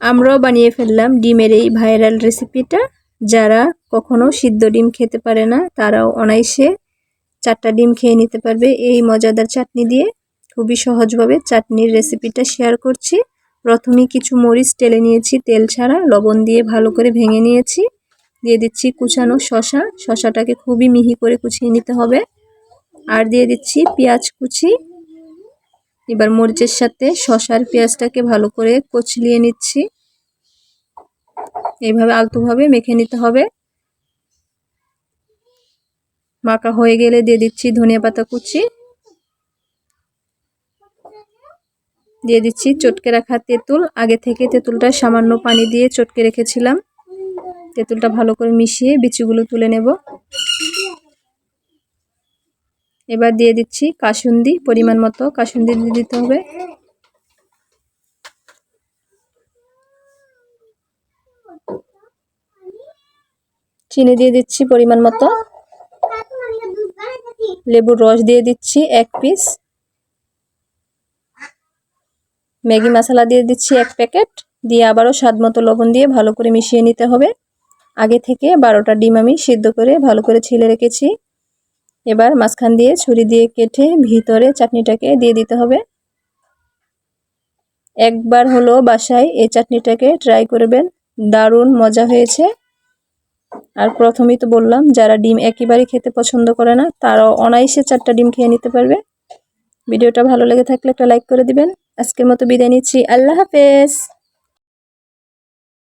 আমরাও বানিয়ে ফেললাম ডিমের এই ভাইরাল রেসিপিটা। যারা কখনো সিদ্ধ ডিম খেতে পারে না তারাও অনায়াসে 4টা ডিম খেয়ে নিতে পারবে এই মজাদার চাটনি দিয়ে। খুবই সহজভাবে চাটনির রেসিপিটা শেয়ার করছি। প্রথমে কিছু মরিচ টেলে নিয়েছি তেল ছাড়া, লবণ দিয়ে ভালো করে ভেঙে নিয়েছি। দিয়ে দিচ্ছি কুচানো শসা, শসাটাকে খুবই মিহি করে কুচিয়ে নিতে হবে। আর দিয়ে দিচ্ছি পেঁয়াজ কুচি। এবার মরিচের সাথে শসার পেঁয়াজটাকে ভালো করে কচলিয়ে নিচ্ছি। এইভাবে আলতোভাবে মেখে নিতে হবে। মাখা হয়ে গেলে দিয়ে দিচ্ছি ধনিয়া পাতা কুচি, দিয়ে দিচ্ছি চটকে রাখা তেঁতুল। আগে থেকে তেঁতুলটা সামান্য পানি দিয়ে চটকে রেখেছিলাম। তেঁতুলটা ভালো করে মিশিয়ে বিচিগুলো তুলে নেব। এবার দিয়ে দিচ্ছি কাসুন্দি, পরিমাণ মতো কাসুন্দি দিয়ে দিতে হবে। চিনি দিয়ে দিচ্ছি পরিমাণ মতো। লেবুর রস দিয়ে দিচ্ছি 1 পিস। ম্যাগি মশলা দিয়ে দিচ্ছি 1 প্যাকেট। দিয়ে আবারও স্বাদমতো লবণ দিয়ে ভালো করে মিশিয়ে নিতে হবে। আগে থেকে 12টা ডিম আমি সিদ্ধ করে ভালো করে ছিলে রেখেছি। এবার মাঝখান দিয়ে ছুরি দিয়ে কেটে ভিতরে চাটনিটাকে দিয়ে দিতে হবে। একবার হলো বাসায় এই চাটনিটাকে ট্রাই করবেন, দারুণ মজা হয়েছে। আর প্রথমেই তো বললাম যারা ডিম একেবারে খেতে পছন্দ করে না তারাও অনায়াসে 4টা ডিম খেয়ে নিতে পারবে। ভিডিওটা ভালো লেগে থাকলে একটা লাইক করে দিবেন। আজকের মতো বিদায় নিচ্ছি, আল্লাহ হাফেজ।